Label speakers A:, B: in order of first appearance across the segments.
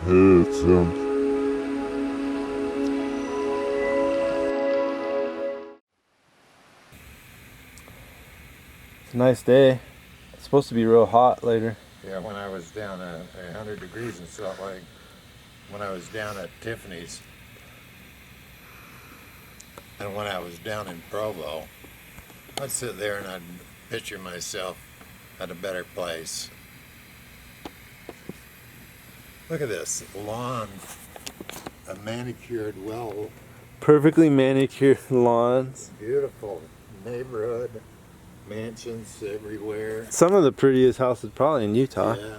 A: It's
B: It's a nice day. It's supposed to be real hot later.
C: Yeah, when I was down at 100 degrees in Salt Lake, when I was down at Tiffany's, and when I was down in Provo, I'd sit there and I'd picture myself at a better place. Look at this lawn, a manicured, well,
B: Perfectly manicured lawns.
C: beautiful neighborhood, mansions everywhere.
B: Some of the prettiest houses probably in Utah.
C: Yeah.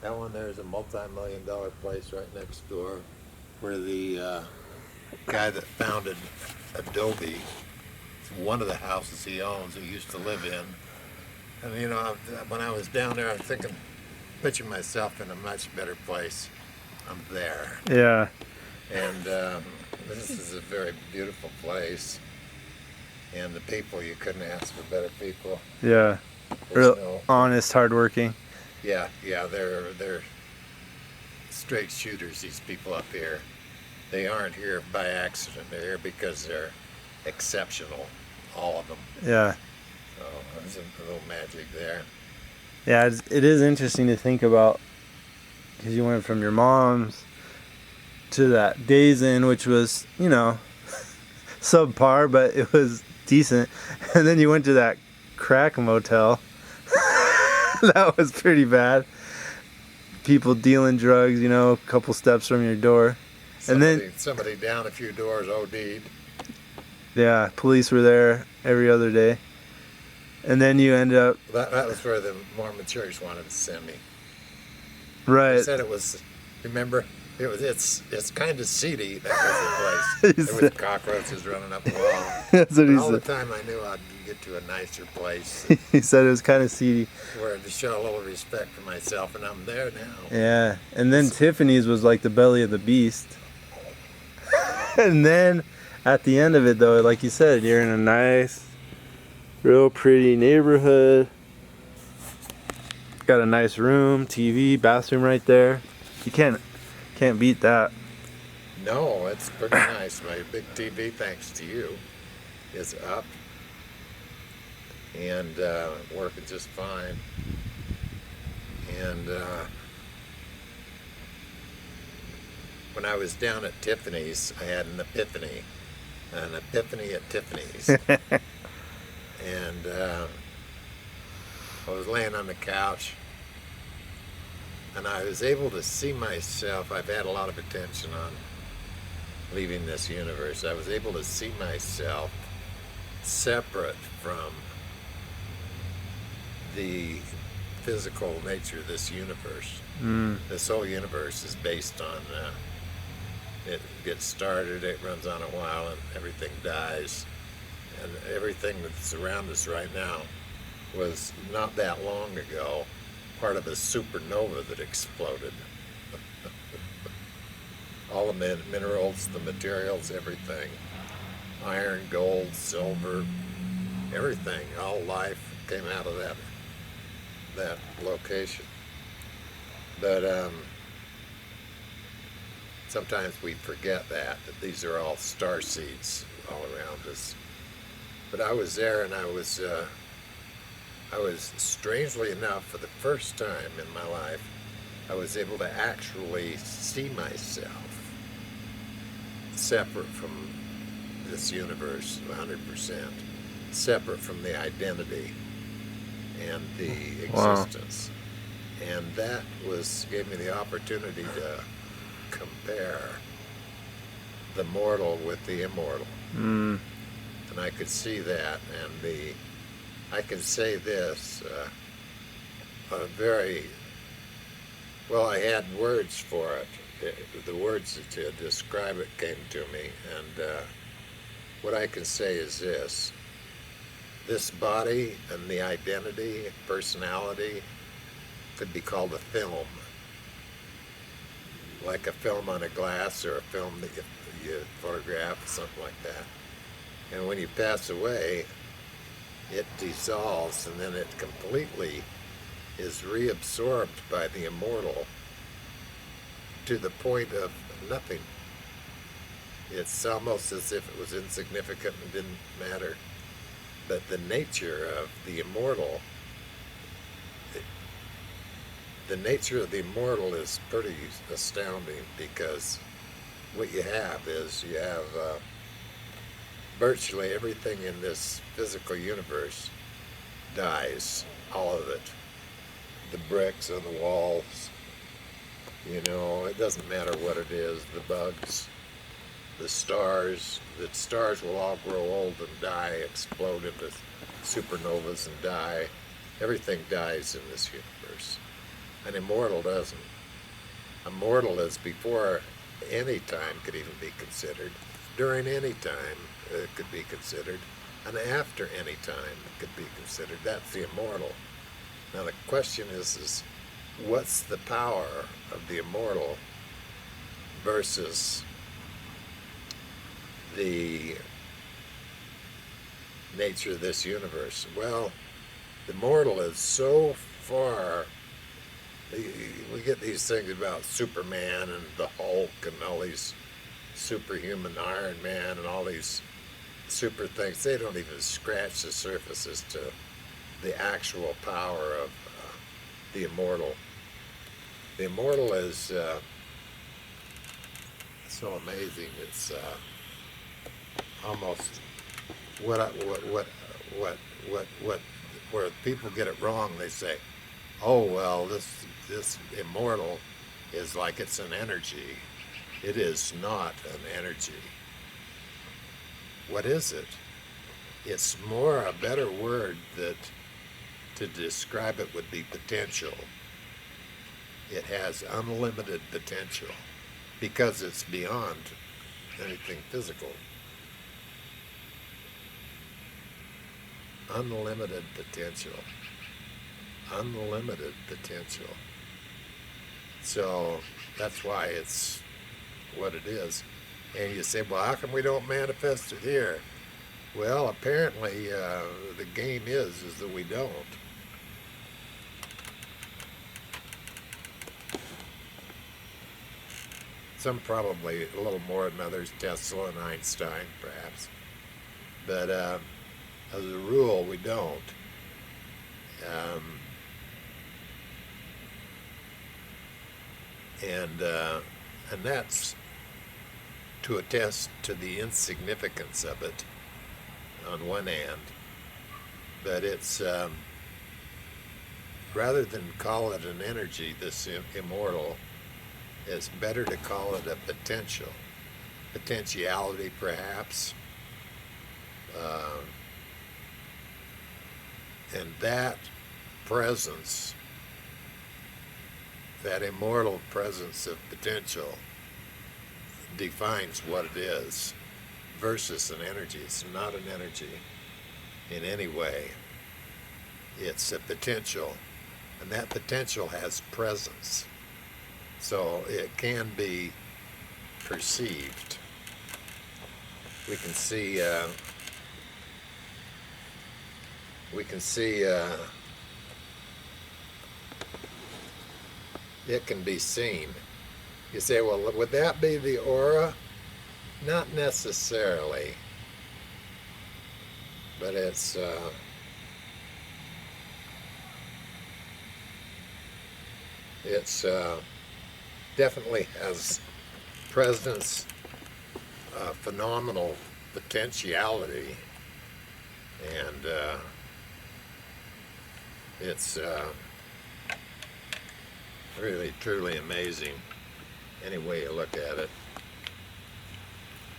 C: That one there is a multi-million-dollar place right next door, where the guy that founded Adobe, one of the houses he owns, he used to live in. And you know, when I was down there, I was thinking, picture myself in a much better place. I'm there,
B: Yeah.
C: and this is a very beautiful place. And the people, you couldn't ask for better people.
B: Yeah.
C: There's
B: Real honest, hardworking.
C: Yeah, they're straight shooters. These people up here, they aren't here by accident. They're here because they're exceptional, all of them.
B: Yeah.
C: So there's a little magic there.
B: Yeah, it is interesting to think about, because you went from your mom's to that Days Inn, which was, subpar, but it was decent. And then you went to that crack motel. That was pretty bad. People dealing drugs, a couple steps from your door.
C: Somebody down a few doors OD'd.
B: Yeah, police were there every other day. And then you end up...
C: That was where the Mormon church wanted to send me.
B: Right.
C: They said it was, remember, it's kind of seedy, that was the place. There was cockroaches running up the wall.
B: That's what he
C: all
B: said.
C: the time I knew I'd get to a nicer place
B: He said it was kind of seedy.
C: where to show a little respect for myself, and I'm there now.
B: Yeah, and then Tiffany's was like the belly of the beast. And then at the end of it, though, like you said, you're in a nice, real pretty neighborhood. Got a nice room, TV, bathroom right there. You can't beat that.
C: No, it's pretty nice. My big TV, thanks to you, is up and working just fine. And when I was down at Tiffany's, I had an epiphany at Tiffany's. And I was laying on the couch, and I was able to see myself. I've had a lot of attention on leaving this universe. I was able to see myself separate from the physical nature of this universe. This whole universe is based on it gets started, it runs on a while, and everything dies. And everything that's around us right now was not that long ago part of a supernova that exploded. All the minerals, the materials, everything, iron, gold, silver, everything, all life came out of that location. But sometimes we forget that these are all star seeds all around us. But I was there, and I was strangely enough, for the first time in my life, I was able to actually see myself separate from this universe, 100%, separate from the identity and the existence. Wow. And that gave me the opportunity to compare the mortal with the immortal. And I could see that, and I can say this, I had words for it. The words to describe it came to me, and what I can say is this body and the identity, personality, could be called a film, like a film on a glass, or a film that you photograph, something like that. And when you pass away, it dissolves, and then it completely is reabsorbed by the immortal. to the point of nothing. It's almost as if it was insignificant and didn't matter. But the nature of the immortal, the nature of the immortal is pretty astounding, because what you have is you have virtually everything in this physical universe dies, all of it. The bricks on the walls, you know, it doesn't matter what it is, the bugs, the stars will all grow old and die, explode into supernovas and die. Everything dies in this universe. An immortal doesn't. Immortal is before any time could even be considered, during any time it could be considered, and after any time it could be considered. That's the immortal. Now the question is what's the power of the immortal versus the nature of this universe? Well, the immortal is so far. We get these things about Superman and the Hulk and all these superhuman Iron Man and all these super things. They don't even scratch the surface as to the actual power of the immortal. The immortal is so amazing. It's almost where people get it wrong. They say, "Oh well, this immortal is like it's an energy." It is not an energy. What is it? It's more a better word that to describe it would be potential. It has unlimited potential because it's beyond anything physical. Unlimited potential. Unlimited potential. So that's why it's what it is. And you say, well, how come we don't manifest it here? Well, apparently the game is that we don't. Some probably a little more than others, Tesla and Einstein perhaps. But as a rule, we don't. And that's to attest to the insignificance of it on one hand, but it's rather than call it an energy, this immortal, it's better to call it a potentiality perhaps, and that presence, that immortal presence of potential defines what it is versus an energy. It's not an energy in any way. It's a potential, and that potential has presence. So it can be perceived. We can see it can be seen. You say, well, would that be the aura? Not necessarily, but it's definitely has presence, phenomenal potentiality, and it's really truly amazing any way you look at it.